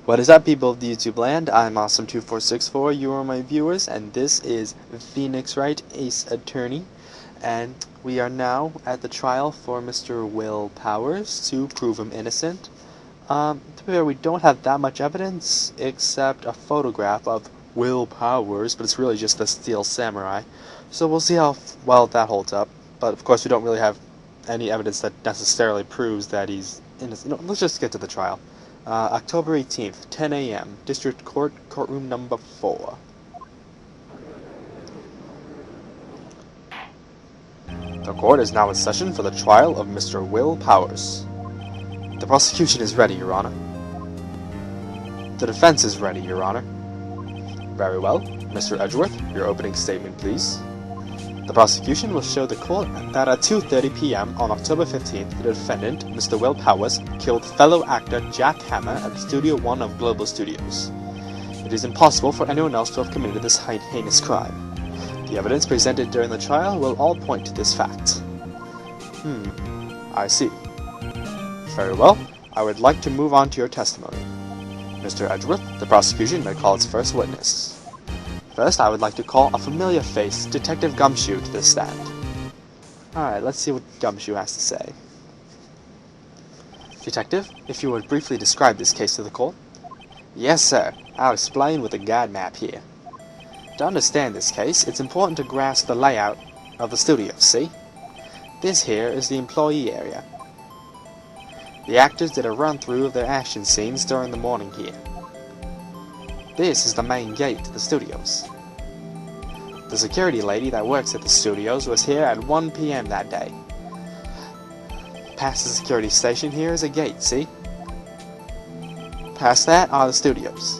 What is up, people of the YouTube land? I'm Awesome2464, you are my viewers, and this is Phoenix Wright, Ace Attorney, and we are now at the trial for Mr. Will Powers to prove him innocent. To be fair, we don't have that much evidence, except a photograph of Will Powers, but it's really just the Steel Samurai, so we'll see how well that holds up. But of course we don't really have any evidence that necessarily proves that he's innocent. Let's just get to the trial. October 18th, 10 a.m., District Court, Courtroom Number 4. The court is now in session for the trial of Mr. Will Powers. The prosecution is ready, Your Honor. The defense is ready, Your Honor. Very well. Mr. Edgeworth, your opening statement, please. The prosecution will show the court that at 2:30 p.m. on October 15th, the defendant, Mr. Will Powers, killed fellow actor Jack Hammer at Studio 1 of Global Studios. It is impossible for anyone else to have committed this heinous crime. The evidence presented during the trial will all point to this fact. I see. Very well. I would like to move on to your testimony. Mr. Edgeworth, the prosecution may call its first witness. First, I would like to call a familiar face, Detective Gumshoe, to the stand. Alright, let's see what Gumshoe has to say. Detective, if you would briefly describe this case to the court? Yes, sir. I'll explain with a guide map here. To understand this case, it's important to grasp the layout of the studio, see? This here is the employee area. The actors did a run-through of their action scenes during the morning here. This is the main gate to the studios. The security lady that works at the studios was here at 1 p.m. that day. Past the security station here is a gate, see? Past that are the studios.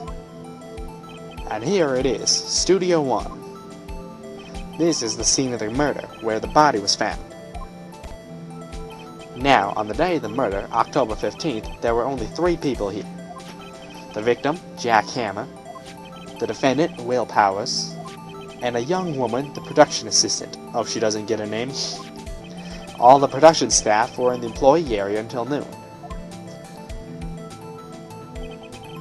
And here it is, Studio 1. This is the scene of the murder, where the body was found. Now, on the day of the murder, October 15th, there were only 3 people here. The victim, Jack Hammer, the defendant, Will Powers, and a young woman, the production assistant. Oh, she doesn't get a name. All the production staff were in the employee area until noon.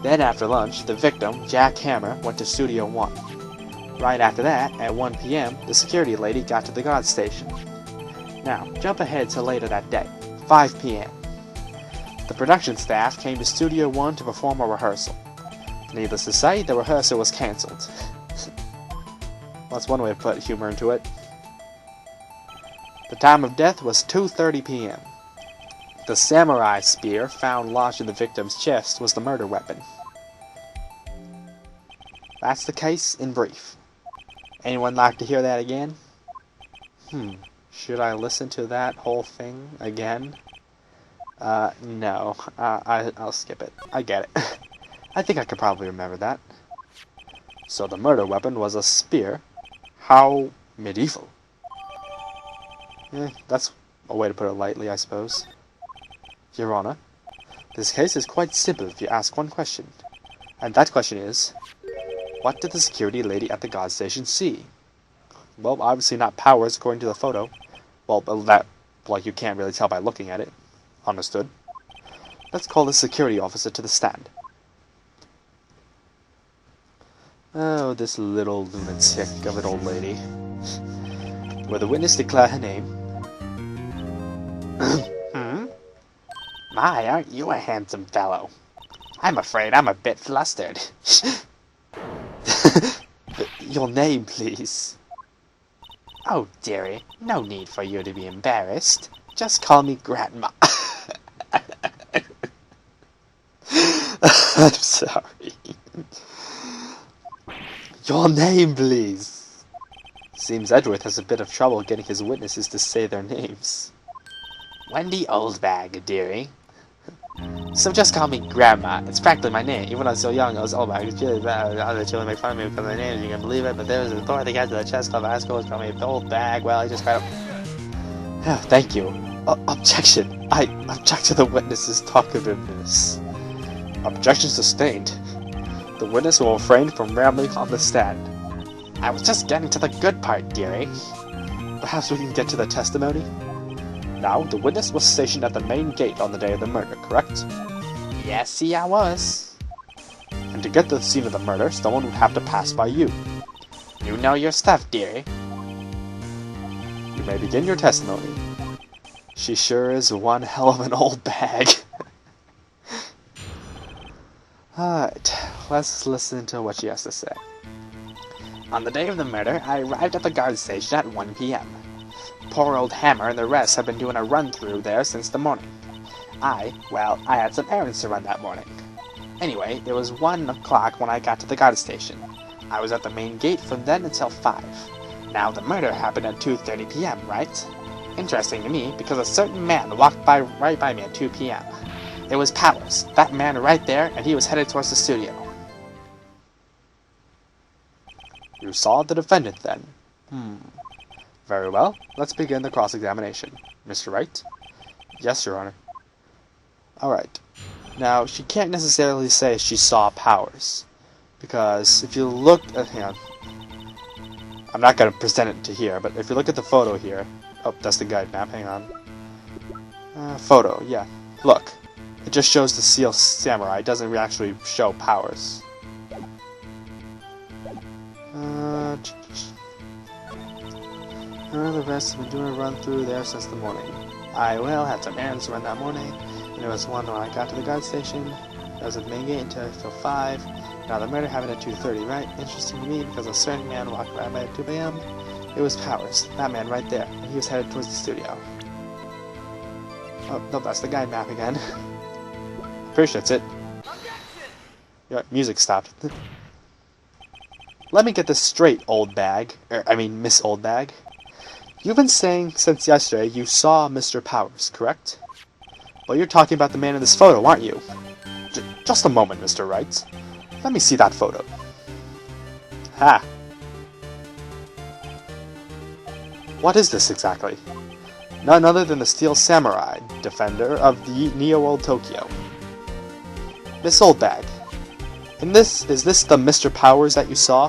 Then after lunch, the victim, Jack Hammer, went to Studio 1. Right after that, at 1 p.m., the security lady got to the guard station. Now, jump ahead to later that day, 5 p.m. The production staff came to Studio 1 to perform a rehearsal. Needless to say, the rehearsal was cancelled. That's one way to put humor into it. The time of death was 2:30 p.m. The samurai spear found lodged in the victim's chest was the murder weapon. That's the case in brief. Anyone like to hear that again? Should I listen to that whole thing again? No. I'll skip it. I get it. I think I could probably remember that. So the murder weapon was a spear. How medieval. That's a way to put it lightly, I suppose. Your Honor, this case is quite simple if you ask one question. And that question is, what did the security lady at the guard station see? Well, obviously not Powers according to the photo. Well, that, like, you can't really tell by looking at it. Understood. Let's call the security officer to the stand. Oh, this little lunatic of an old lady. Will the witness declare her name? My, aren't you a handsome fellow? I'm afraid I'm a bit flustered. Your name, please. Oh, dearie, no need for you to be embarrassed. Just call me Grandma. I'm sorry. Your name, please. Seems Edgeworth has a bit of trouble getting his witnesses to say their names. Wendy Oldbag, dearie. So just call me Grandma. It's practically my name. Even when I was so young, I was Oldbag. It's really bad. Other children make fun of me because of my name. You can believe it, but there was a boy that got to the chess club high school was calling me Oldbag. Well, I just got Oh, thank you. Objection. I object to the witness's talkativeness. Objection sustained. The witness will refrain from rambling on the stand. I was just getting to the good part, dearie. Perhaps we can get to the testimony? Now, the witness was stationed at the main gate on the day of the murder, correct? Yes, see, I was. And to get to the scene of the murder, someone would have to pass by you. You know your stuff, dearie. You may begin your testimony. She sure is one hell of an old bag. Alright, let's listen to what she has to say. On the day of the murder, I arrived at the guard station at 1 p.m. Poor old Hammer and the rest have been doing a run-through there since the morning. I had some errands to run that morning. Anyway, it was 1 o'clock when I got to the guard station. I was at the main gate from then until 5. Now, the murder happened at 2:30 p.m., right? Interesting to me, because a certain man walked right by me at 2 p.m. It was Powers, that man right there, and he was headed towards the studio. You saw the defendant, then? Very well. Let's begin the cross-examination. Mr. Wright? Yes, Your Honor. Alright. Now, she can't necessarily say she saw Powers. Because if you look at him... I'm not going to present it to here, but if you look at the photo here... Oh, that's the guide map, hang on. Photo, yeah. Look. It just shows the Steel Samurai, it doesn't actually show Powers. The rest have been doing a run-through there since the morning. I had some errands to run that morning, and it was 1 when I got to the guard station. I was at the main gate until 5. Now the murder happened at 2:30, right? Interesting to me, because a certain man walked by at 2 p.m. It was Powers, that man right there, and he was headed towards the studio. Oh, no, that's the guide map again. Pretty sure that's it. Yeah, music stopped. Let me get this straight, old bag. Miss Old Bag. You've been saying since yesterday you saw Mr. Powers, correct? Well, you're talking about the man in this photo, aren't you? Just a moment, Mr. Wright. Let me see that photo. Ha! What is this exactly? None other than the Steel Samurai, defender of the Neo-World Tokyo. Miss Old Bag. Is this the Mr. Powers that you saw?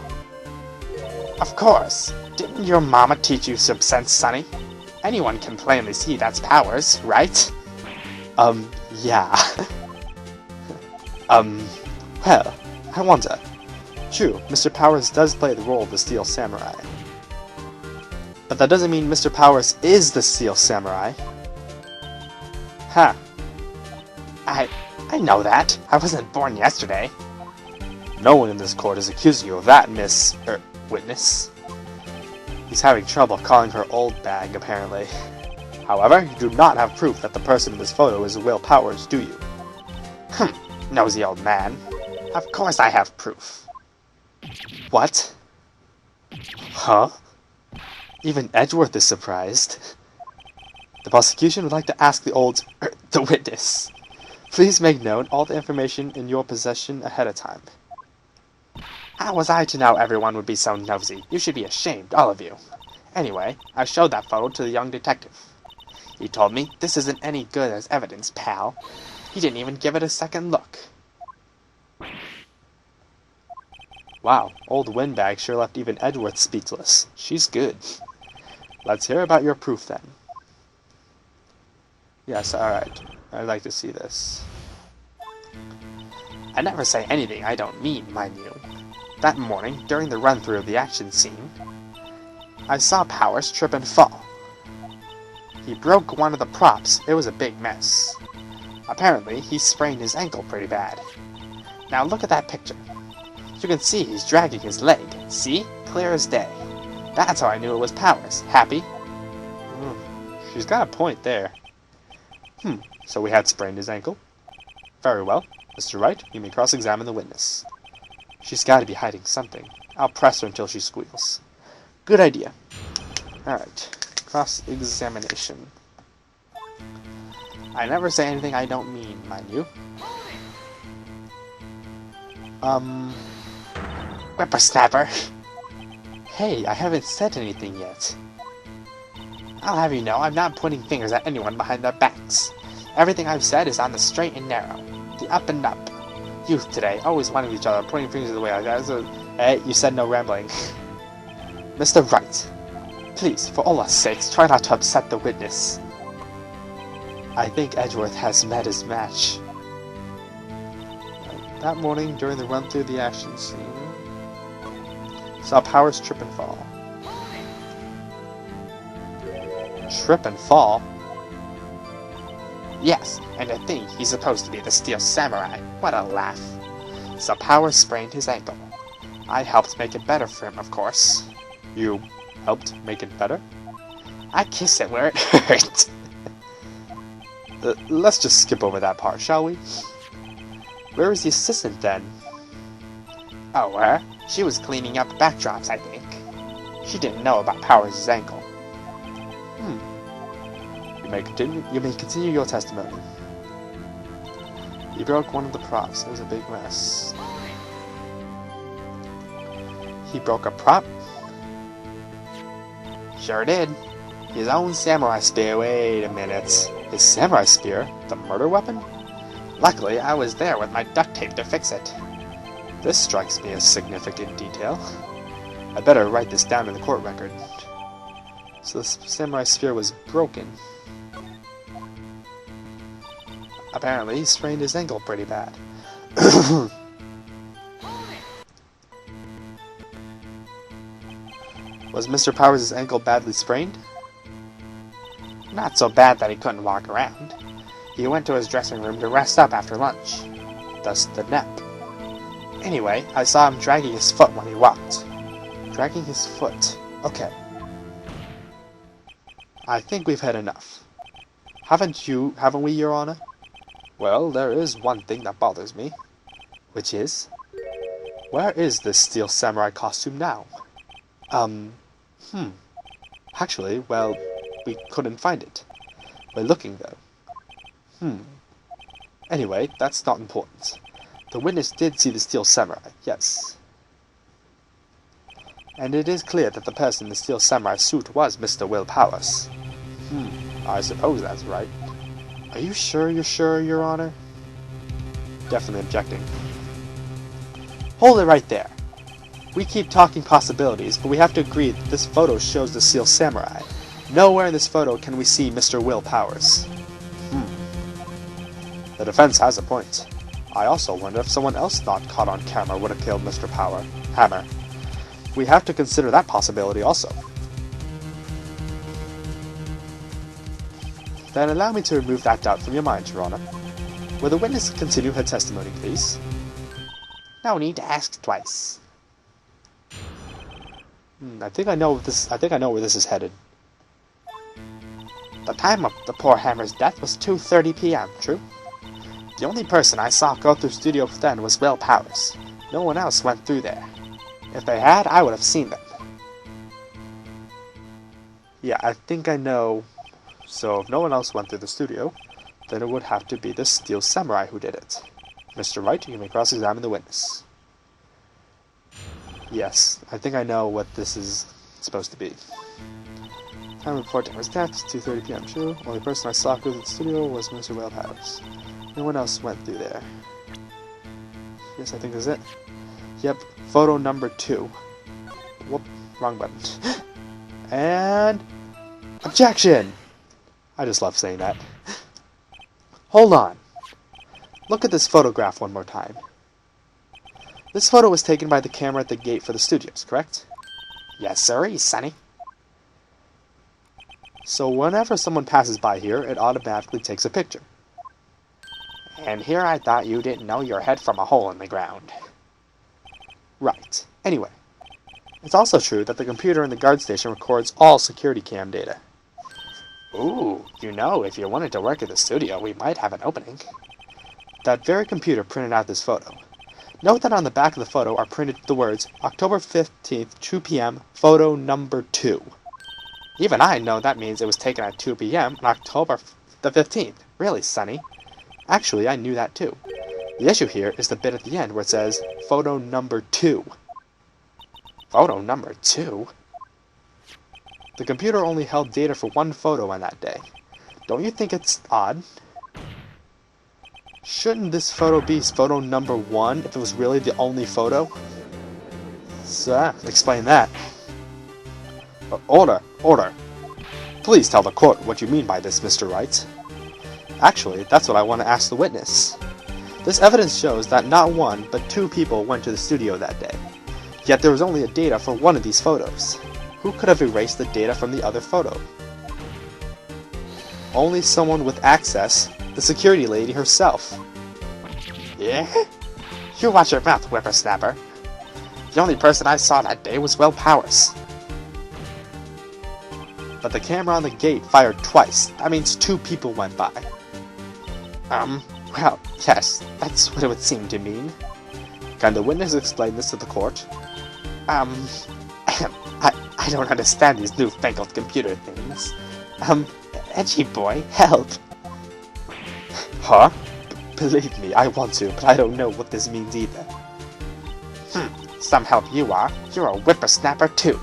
Of course. Didn't your mama teach you some sense, Sonny? Anyone can plainly see that's Powers, right? Yeah. Well, I wonder. True, Mr. Powers does play the role of the Steel Samurai. But that doesn't mean Mr. Powers is the Steel Samurai. Huh. I know that. I wasn't born yesterday. No one in this court is accusing you of that, witness. He's having trouble calling her old bag, apparently. However, you do not have proof that the person in this photo is Will Powers, do you? Nosy old man. Of course I have proof. What? Huh? Even Edgeworth is surprised. The prosecution would like to ask the witness. Please make note all the information in your possession ahead of time. How was I to know everyone would be so nosy? You should be ashamed, all of you. Anyway, I showed that photo to the young detective. He told me, this isn't any good as evidence, pal. He didn't even give it a second look. Wow, old Windbag sure left even Edgeworth speechless. She's good. Let's hear about your proof then. Yes, alright. I'd like to see this. I never say anything I don't mean, mind you. That morning, during the run-through of the action scene, I saw Powers trip and fall. He broke one of the props. It was a big mess. Apparently, he sprained his ankle pretty bad. Now look at that picture. You can see he's dragging his leg. See? Clear as day. That's how I knew it was Powers. Happy? She's got a point there. So we had sprained his ankle. Very well. Mr. Wright, you may cross-examine the witness. She's got to be hiding something. I'll press her until she squeals. Good idea. Alright. Cross-examination. I never say anything I don't mean, mind you. Whippersnapper! Hey, I haven't said anything yet. I'll have you know, I'm not pointing fingers at anyone behind their backs. Everything I've said is on the straight and narrow. The up and up. Youth today, always wanting each other, pointing fingers away like that. So, hey, you said no rambling. Mr. Wright, please, for Allah's sakes, try not to upset the witness. I think Edgeworth has met his match. That morning, during the run through the action scene, saw Powers trip and fall. Trip and fall? Yes, and I think he's supposed to be the Steel Samurai. What a laugh. So Powers sprained his ankle. I helped make it better for him, of course. You helped make it better? I kissed it where it hurt. Let's just skip over that part, shall we? Where was the assistant then? Oh, her? She was cleaning up backdrops, I think. She didn't know about Powers' ankle. You may continue your testimony. He broke one of the props. It was a big mess. He broke a prop? Sure did. His own samurai spear. Wait a minute. His samurai spear? The murder weapon? Luckily, I was there with my duct tape to fix it. This strikes me as significant detail. I better write this down in the court record. So the samurai spear was broken. Apparently, he sprained his ankle pretty bad. Was Mr. Powers' ankle badly sprained? Not so bad that he couldn't walk around. He went to his dressing room to rest up after lunch. Thus the nap. Anyway, I saw him dragging his foot when he walked. Dragging his foot. Okay. I think we've had enough. Haven't we, Your Honor? Well, there is one thing that bothers me. Which is? Where is this Steel Samurai costume now? Actually, well, we couldn't find it. We're looking, though. Anyway, that's not important. The witness did see the Steel Samurai, yes. And it is clear that the person in the Steel Samurai suit was Mr. Will Powers. I suppose that's right. Are you sure, Your Honor? Definitely objecting. Hold it right there. We keep talking possibilities, but we have to agree that this photo shows the Steel Samurai. Nowhere in this photo can we see Mr. Will Powers. The defense has a point. I also wonder if someone else not caught on camera would have killed Mr. Hammer. We have to consider that possibility also. Then allow me to remove that doubt from your mind, Your Honor. Will the witness continue her testimony, please? No need to ask twice. I think I know where this is headed. The time of the poor Hammer's death was 2:30 p.m., true? The only person I saw go through studio then was Will Powers. No one else went through there. If they had, I would have seen them. Yeah, I think I know. So if no one else went through the studio, then it would have to be the Steel Samurai who did it. Mr. Wright, you may cross-examine the witness. Yes, I think I know what this is supposed to be. Time of report was death, 2:30 p.m. True. Only person I saw go to the studio was Mr. Will Powers. No one else went through there. Yes, I think that's it. Yep, photo number 2. Whoop, wrong button. And objection! I just love saying that. Hold on. Look at this photograph one more time. This photo was taken by the camera at the gate for the studios, correct? Yes, sir, Sonny. So whenever someone passes by here, it automatically takes a picture. And here I thought you didn't know your head from a hole in the ground. Right. Anyway, it's also true that the computer in the guard station records all security cam data. Ooh, you know, if you wanted to work at the studio, we might have an opening. That very computer printed out this photo. Note that on the back of the photo are printed the words, October 15th, 2 p.m., photo number 2. Even I know that means it was taken at 2 p.m. on October the 15th. Really, Sonny? Actually, I knew that too. The issue here is the bit at the end where it says, photo number 2. Photo number 2? The computer only held data for one photo on that day. Don't you think it's odd? Shouldn't this photo be photo number 1 if it was really the only photo? So, explain that. Order! Please tell the court what you mean by this, Mr. Wright. Actually, that's what I want to ask the witness. This evidence shows that not one, but 2 people went to the studio that day. Yet there was only a data for one of these photos. Who could have erased the data from the other photo? Only someone with access, the security lady herself. Yeah? You watch your mouth, whippersnapper. The only person I saw that day was Will Powers. But the camera on the gate fired twice. That means 2 people went by. Well, yes, that's what it would seem to mean. Can the witness explain this to the court? I don't understand these newfangled computer things. Edgy boy, help! Huh? Believe me, I want to, but I don't know what this means either. Some help you are. You're a whippersnapper too.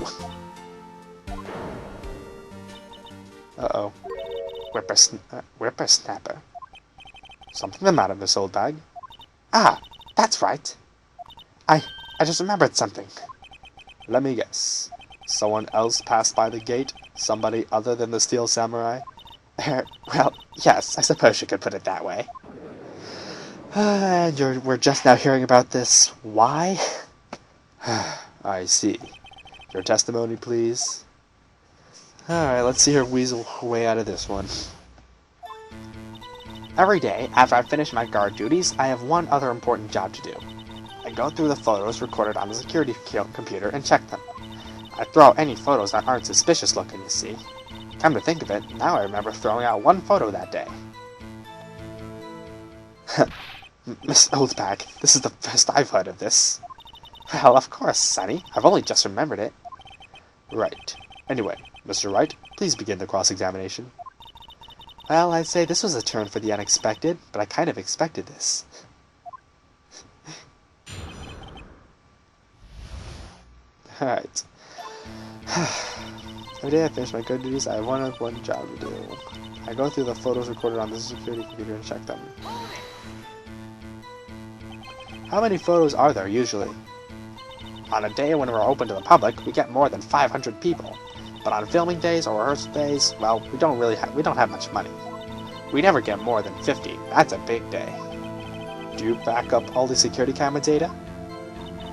Uh-oh. Whippersnapper. Something the matter, Miss Oldbag? Ah, that's right. I just remembered something. Let me guess. Someone else passed by the gate? Somebody other than the Steel Samurai? Well, yes, I suppose you could put it that way. And we're just now hearing about this. Why? I see. Your testimony, please. Alright, let's see her weasel her way out of this one. Every day, after I finish my guard duties, I have one other important job to do. I go through the photos recorded on the security computer and check them. I throw out any photos that aren't suspicious looking, you see. Come to think of it, now I remember throwing out one photo that day. Miss Oldbag, this is the first I've heard of this. Well, of course, Sonny. I've only just remembered it. Right. Anyway, Mr. Wright, please begin the cross-examination. Well, I'd say this was a turn for the unexpected, but I kind of expected this. Alright. Every day I finish my good duties, I have one job to do. I go through the photos recorded on the security computer and check them. How many photos are there, usually? On a day when we're open to the public, we get more than 500 people. But on filming days or rehearsal days, well, we don't have much money. We never get more than 50. That's a big day. Do you back up all the security camera data?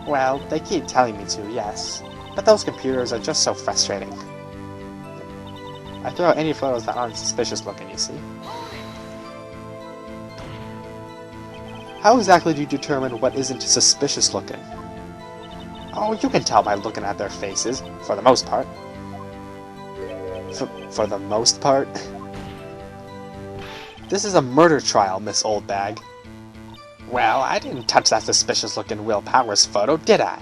Well, they keep telling me to, yes. But those computers are just so frustrating. I throw out any photos that aren't suspicious looking, you see. How exactly do you determine what isn't suspicious looking? Oh, you can tell by looking at their faces, for the most part. For the most part? This is a murder trial, Miss Oldbag. Well, I didn't touch that suspicious-looking Will Powers photo, did I?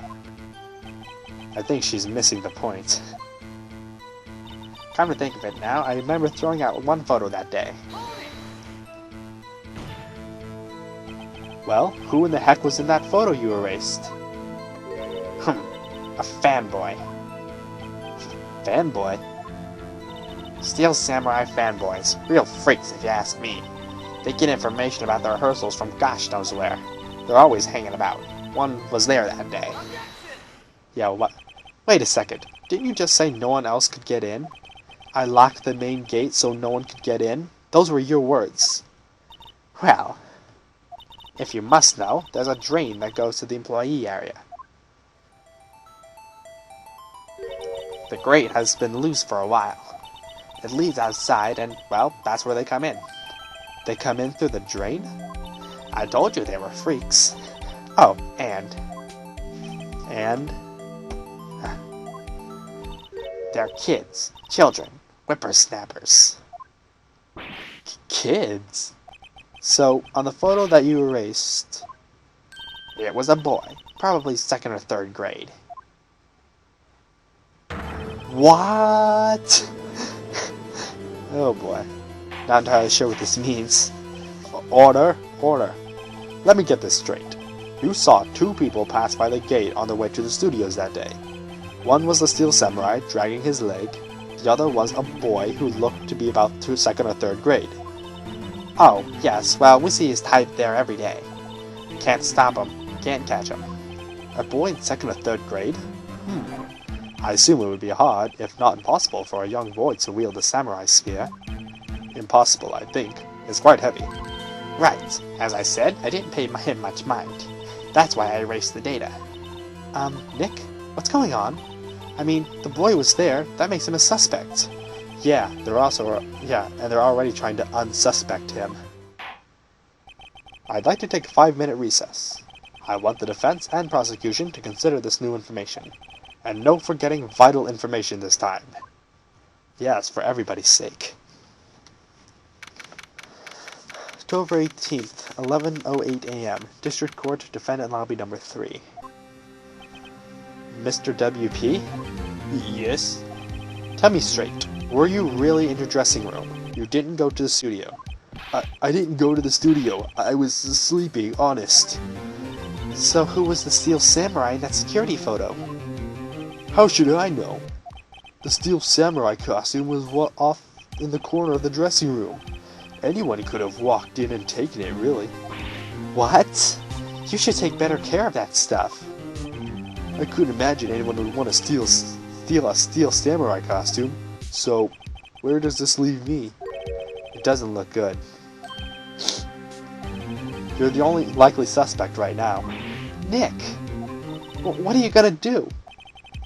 I think she's missing the point. Come to think of it now, I remember throwing out one photo that day. Well, who in the heck was in that photo you erased? A fanboy. Fanboy? Steel Samurai fanboys. Real freaks, if you ask me. They get information about the rehearsals from gosh knows where. They're always hanging about. One was there that day. Yeah, what? Wait a second. Didn't you just say no one else could get in? I locked the main gate so no one could get in? Those were your words. Well, if you must know, there's a drain that goes to the employee area. The grate has been loose for a while. It leads outside and, well, that's where they come in. They come in through the drain? I told you they were freaks. Oh, and... they're kids. Children. Whippersnappers. Kids? So, on the photo that you erased, it was a boy. Probably 2nd or 3rd grade. What? Oh boy. Not entirely sure what this means. Order. Let me get this straight. You saw 2 people pass by the gate on their way to the studios that day. One was the Steel Samurai dragging his leg. The other was a boy who looked to be about 2nd or 3rd grade. Oh, yes, well, we see his type there every day. Can't stop him. Can't catch him. A boy in 2nd or 3rd grade? I assume it would be hard, if not impossible, for a young boy to wield a samurai spear. Impossible, I think. It's quite heavy. Right. As I said, I didn't pay him much mind. That's why I erased the data. Nick? What's going on? I mean, the boy was there. That makes him a suspect. Yeah, and they're already trying to unsuspect him. I'd like to take a 5-minute recess. I want the defense and prosecution to consider this new information. And no forgetting vital information this time. Yes, for everybody's sake. October 18th, 11:08 a.m. District Court, Defendant Lobby Number 3. Mr. WP? Yes? Tell me straight, were you really in your dressing room? You didn't go to the studio. I didn't go to the studio. I was sleeping, honest. So who was the Steel Samurai in that security photo? How should I know? The Steel Samurai costume was off in the corner of the dressing room. Anyone could have walked in and taken it, really. What? You should take better care of that stuff. I couldn't imagine anyone would want to steal a Steel Samurai costume. So, where does this leave me? It doesn't look good. You're the only likely suspect right now. Nick! What are you gonna do?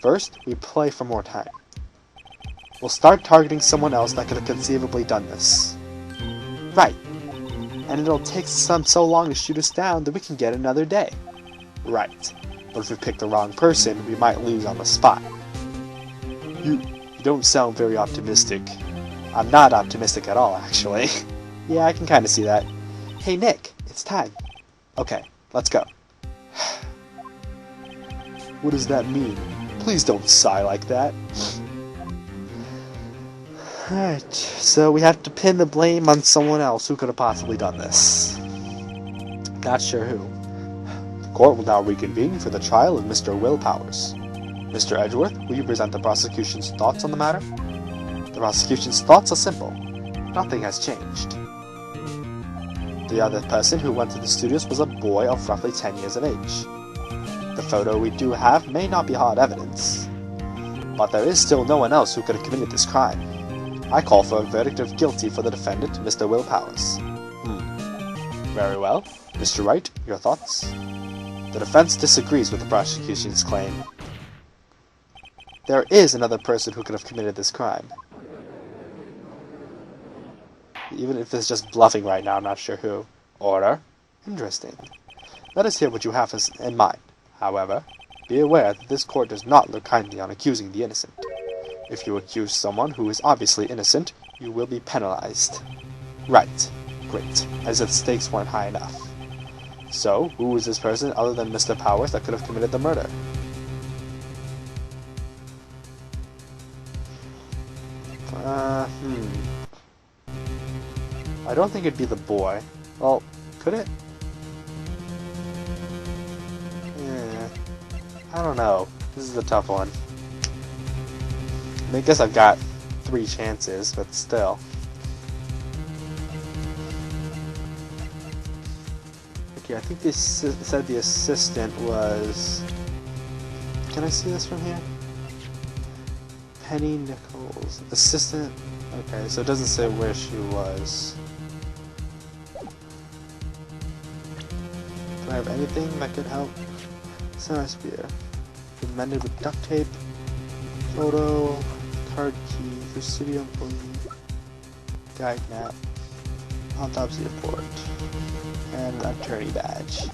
First, we play for more time. We'll start targeting someone else that could have conceivably done this. Right. And it'll take so long to shoot us down that we can get another day. Right. But if we pick the wrong person, we might lose on the spot. You don't sound very optimistic. I'm not optimistic at all, actually. Yeah, I can kind of see that. Hey Nick, it's time. Okay, let's go. What does that mean? Please don't sigh like that. Alright, so we have to pin the blame on someone else who could have possibly done this. Not sure who. The court will now reconvene for the trial of Mr. Will Powers. Mr. Edgeworth, will you present the prosecution's thoughts on the matter? The prosecution's thoughts are simple. Nothing has changed. The other person who went to the studios was a boy of roughly 10 years of age. The photo we do have may not be hard evidence, but there is still no one else who could have committed this crime. I call for a verdict of guilty for the defendant, Mr. Will Powers. Very well. Mr. Wright, your thoughts? The defense disagrees with the prosecution's claim. There is another person who could have committed this crime. Even if it's just bluffing right now, I'm not sure who. Order? Interesting. Let us hear what you have in mind. However, be aware that this court does not look kindly on accusing the innocent. If you accuse someone who is obviously innocent, you will be penalized. Right. Great, as if the stakes weren't high enough. So, who is this person other than Mr. Powers that could have committed the murder? I don't think it'd be the boy. Well, could it? I don't know. This is a tough one. I guess I've got 3 chances, but still. Okay, I think they said the assistant was... Can I see this from here? Penny Nichols. Assistant... Okay, so it doesn't say where she was. Do I have anything that could help? Samurai spear. Mended with duct tape. Photo. Card key. For studio employee. Guide map. Autopsy report. And an attorney badge.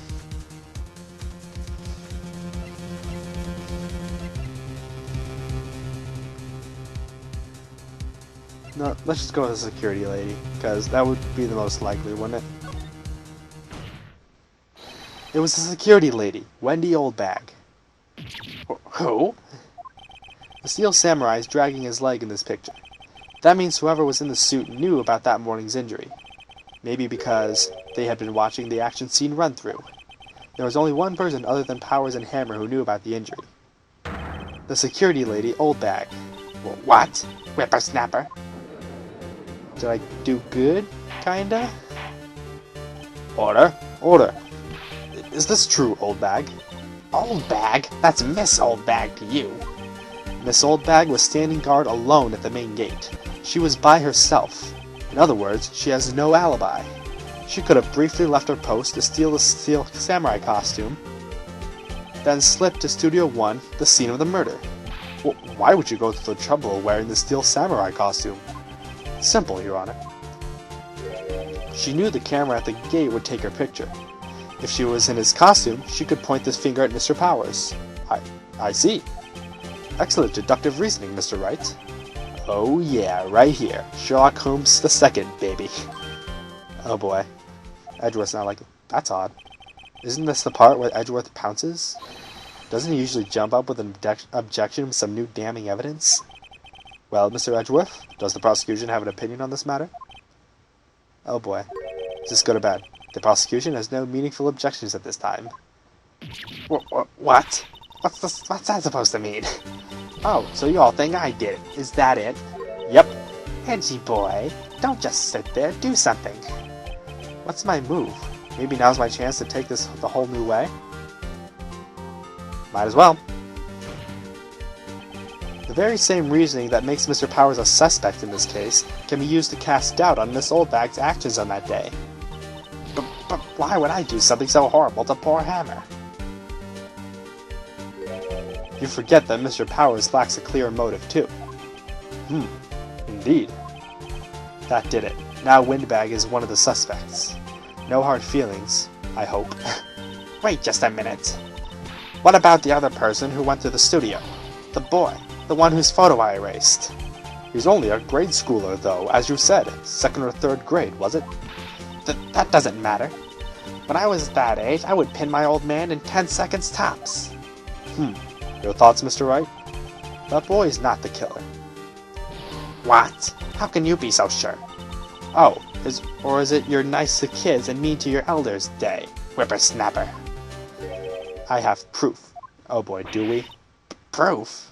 No, let's just go with the security lady, because that would be the most likely, wouldn't it? It was the security lady, Wendy Oldbag. Who? The Steel Samurai is dragging his leg in this picture. That means whoever was in the suit knew about that morning's injury. Maybe because they had been watching the action scene run through. There was only one person other than Powers and Hammer who knew about the injury. The security lady, Oldbag. What? Whippersnapper? Did I do good? Kinda? Order? Order. Is this true, Oldbag? Oldbag? That's Miss Oldbag to you. Miss Oldbag was standing guard alone at the main gate. She was by herself. In other words, she has no alibi. She could have briefly left her post to steal the steel samurai costume, then slipped to Studio 1, the scene of the murder. Well, why would you go to the trouble of wearing the steel samurai costume? Simple, Your Honor. She knew the camera at the gate would take her picture. If she was in his costume, she could point this finger at Mr. Powers. I see. Excellent deductive reasoning, Mr. Wright. Oh yeah, right here. Sherlock Holmes II, baby. Oh boy. Edgeworth's not like, that's odd. Isn't this the part where Edgeworth pounces? Doesn't he usually jump up with an objection with some new damning evidence? Well, Mr. Edgeworth, does the prosecution have an opinion on this matter? Oh boy. Is this good or bad? The prosecution has no meaningful objections at this time. What? What's that supposed to mean? Oh, so you all think I did it. Is that it? Yep. Edgy boy, don't just sit there, do something. What's my move? Maybe now's my chance to take this the whole new way? Might as well. The very same reasoning that makes Mr. Powers a suspect in this case can be used to cast doubt on Miss Oldbag's actions on that day. But why would I do something so horrible to poor Hammer? You forget that Mr. Powers lacks a clear motive, too. Indeed. That did it. Now Windbag is one of the suspects. No hard feelings, I hope. Wait just a minute. What about the other person who went to the studio? The boy, the one whose photo I erased. He's only a grade schooler, though, as you said. 2nd or 3rd grade, was it? That doesn't matter. When I was that age, I would pin my old man in 10 seconds tops. Your thoughts, Mr. Wright? That boy's not the killer. What? How can you be so sure? Oh, is it you're nice to kids and mean to your elders day, whippersnapper? I have proof. Oh boy, do we? Proof?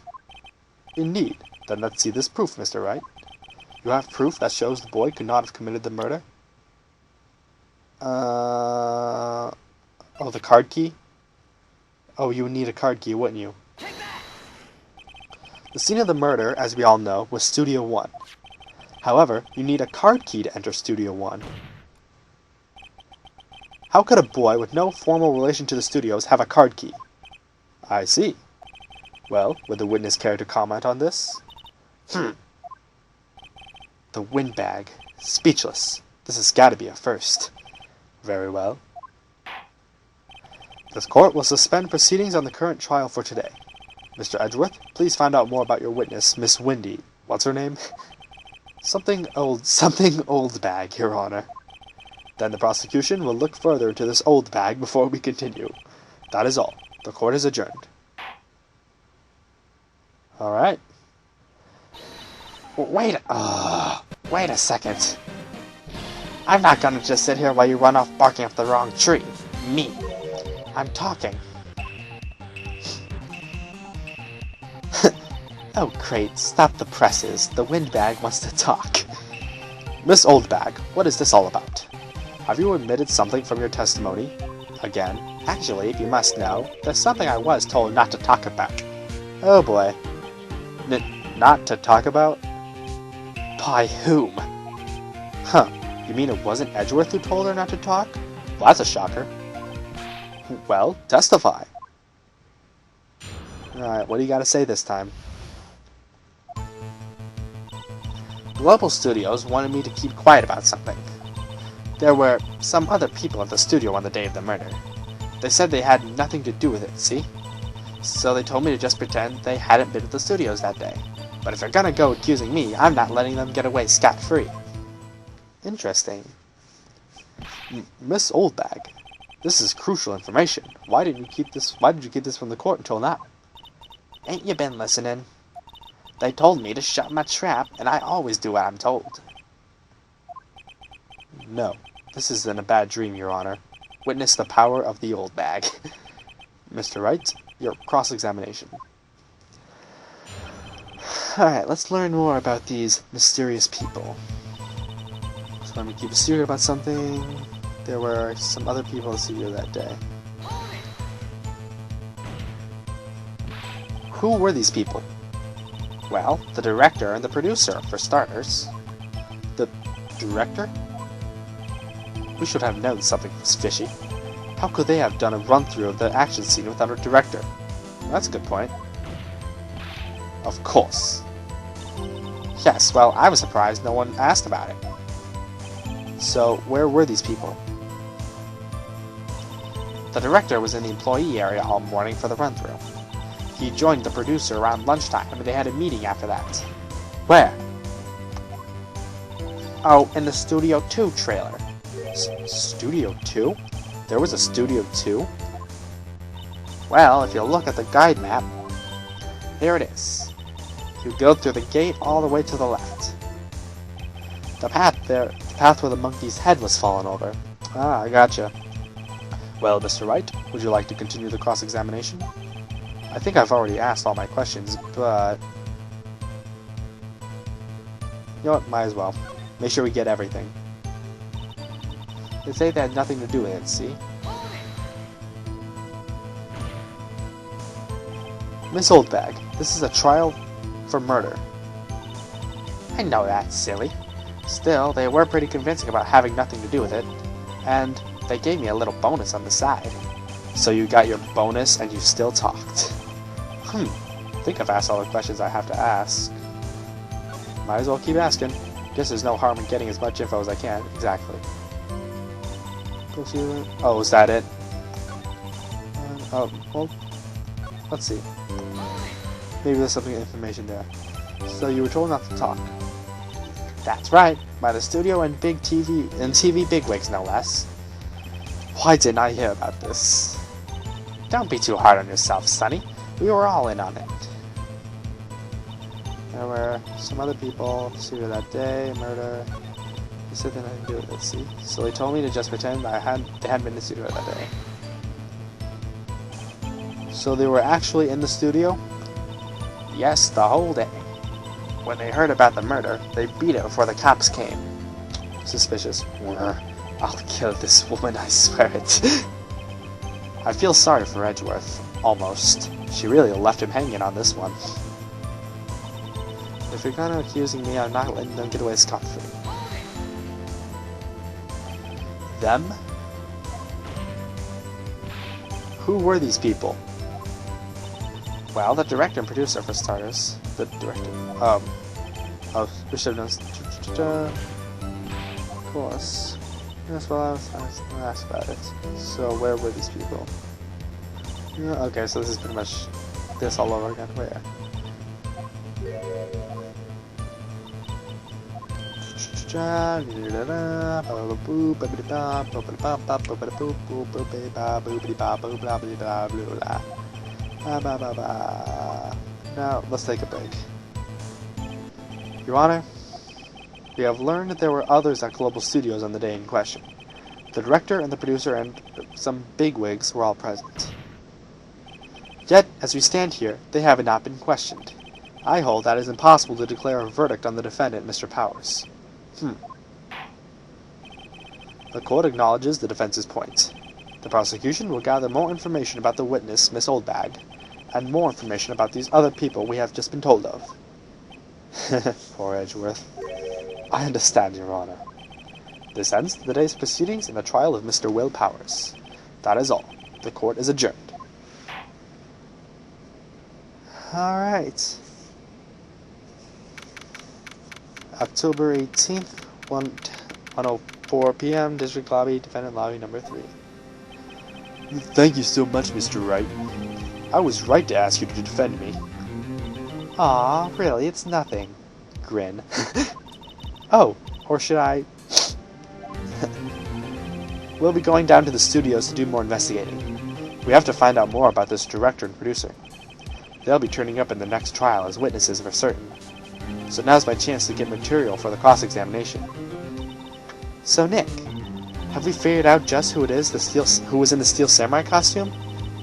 Indeed. Then let's see this proof, Mr. Wright. You have proof that shows the boy could not have committed the murder? Oh, the card key? Oh, you would need a card key, wouldn't you? The scene of the murder, as we all know, was Studio 1. However, you need a card key to enter Studio 1. How could a boy with no formal relation to the studios have a card key? I see. Well, would the witness care to comment on this? The Windbag. Speechless. This has got to be a first. Very well. This court will suspend proceedings on the current trial for today. Mr. Edgeworth, please find out more about your witness, Miss Windy. What's her name? Something Oldbag, Your Honor. Then the prosecution will look further into this Oldbag before we continue. That is all. The court is adjourned. Alright. Wait a second. I'm not gonna just sit here while you run off barking up the wrong tree. Me. I'm talking. Oh great, stop the presses. The Windbag wants to talk. Miss Oldbag, what is this all about? Have you omitted something from your testimony? Again, actually, if you must know, there's something I was told not to talk about. Oh boy. Not to talk about? By whom? Huh, you mean it wasn't Edgeworth who told her not to talk? Well, that's a shocker. Well, testify. Alright, what do you gotta say this time? Global Studios wanted me to keep quiet about something. There were some other people at the studio on the day of the murder. They said they had nothing to do with it, see? So they told me to just pretend they hadn't been at the studios that day. But if they're gonna go accusing me, I'm not letting them get away scot-free. Interesting. Miss Oldbag, this is crucial information. Why did you keep this from the court until now? Ain't you been listening? They told me to shut my trap, and I always do what I'm told. No, this isn't a bad dream, Your Honor. Witness the power of the Oldbag. Mr. Wright, your cross-examination. Alright, let's learn more about these mysterious people. So let me keep a secret about something. There were some other people in the studio that day. Who were these people? Well, the director and the producer, for starters. The director? We should have known something was fishy. How could they have done a run-through of the action scene without a director? That's a good point. Of course. Yes, well, I was surprised no one asked about it. So, where were these people? The director was in the employee area all morning for the run-through. He joined the producer around lunchtime, and they had a meeting after that. Where? Oh, in the Studio 2 trailer. Studio 2? There was a Studio 2? Well, if you look at the guide map, there it is. You go through the gate all the way to the left. The path where the monkey's head was fallen over. Ah, I gotcha. Well, Mr. Wright, would you like to continue the cross-examination? I think I've already asked all my questions, but... You know what, might as well. Make sure we get everything. They say they had nothing to do with it, see? Miss Oldbag, this is a trial for murder. I know that's silly. Still, they were pretty convincing about having nothing to do with it, and they gave me a little bonus on the side. So you got your bonus and you still talked. I think I've asked all the questions I have to ask. Might as well keep asking. Guess there's no harm in getting as much info as I can. Exactly. Oh, is that it? Oh, well, let's see. Maybe there's something information there. So you were told not to talk. That's right, by the studio and TV bigwigs, no less. Why didn't I hear about this? Don't be too hard on yourself, Sonny. We were all in on it. There were some other people, studio that day, murder. He said that I didn't do it, let's see. So they told me to just pretend they hadn't been in the studio that day. So they were actually in the studio? Yes, the whole day. When they heard about the murder, they beat it before the cops came. Suspicious. I'll kill this woman, I swear it. I feel sorry for Edgeworth. Almost. She really left him hanging on this one. If you're gonna accusing me, I'm not letting them get away scot-free. Them? Who were these people? Well, the director and producer, for starters. The director. We should have known. Of course. That's what I was going to ask about it. So, where were these people? Yeah, okay, so this is pretty much this all over again. Where? Now, let's take a break. Your Honor, we have learned that there were others at Global Studios on the day in question. The director and the producer and some bigwigs were all present. Yet, as we stand here, they have not been questioned. I hold that it is impossible to declare a verdict on the defendant, Mr. Powers. The court acknowledges the defense's point. The prosecution will gather more information about the witness, Miss Oldbag, and more information about these other people we have just been told of. Poor Edgeworth. I understand, Your Honor. This ends the day's proceedings in the trial of Mr. Will Powers. That is all. The court is adjourned. Alright. October 18th, 1:04 p.m., District Lobby, Defendant Lobby number 3. Thank you so much, Mr. Wright. I was right to ask you to defend me. Aw, really, it's nothing. Grin. Oh, or should I... We'll be going down to the studios to do more investigating. We have to find out more about this director and producer. They'll be turning up in the next trial as witnesses for certain. So now's my chance to get material for the cross-examination. So Nick, have we figured out just who it is who was in the Steel Samurai costume?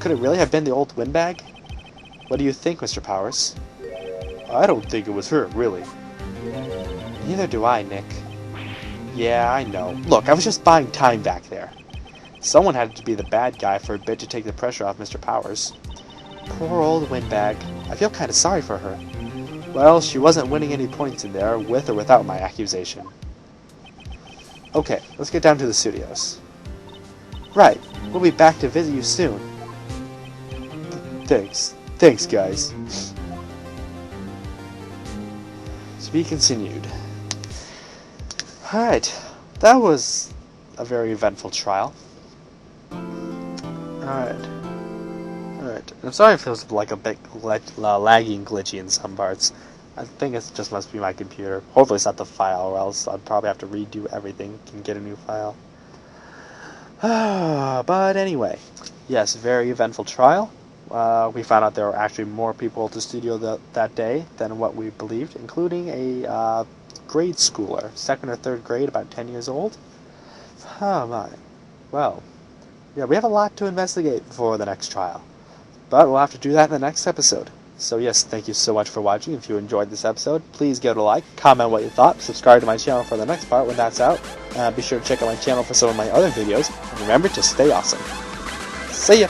Could it really have been the old windbag? What do you think, Mr. Powers? I don't think it was her, really. Neither do I, Nick. Yeah, I know. Look, I was just buying time back there. Someone had to be the bad guy for a bit to take the pressure off Mr. Powers. Poor old windbag. I feel kind of sorry for her. Well, she wasn't winning any points in there, with or without my accusation. Okay, let's get down to the studios. Right, we'll be back to visit you soon. Thanks. Thanks, guys. To be continued. Alright, that was a very eventful trial. Alright. Alright, I'm sorry if it was like a bit laggy and glitchy in some parts. I think it just must be my computer. Hopefully it's not the file, or else I'd probably have to redo everything and get a new file. But anyway, yes, very eventful trial. We found out there were actually more people at the studio that day than what we believed, including a grade schooler, 2nd or 3rd grade, about 10 years old. Oh my. Well, yeah, we have a lot to investigate before the next trial. But we'll have to do that in the next episode. So yes, thank you so much for watching. If you enjoyed this episode, please give it a like, comment what you thought, subscribe to my channel for the next part when that's out. Be sure to check out my channel for some of my other videos. And remember to stay awesome. See ya!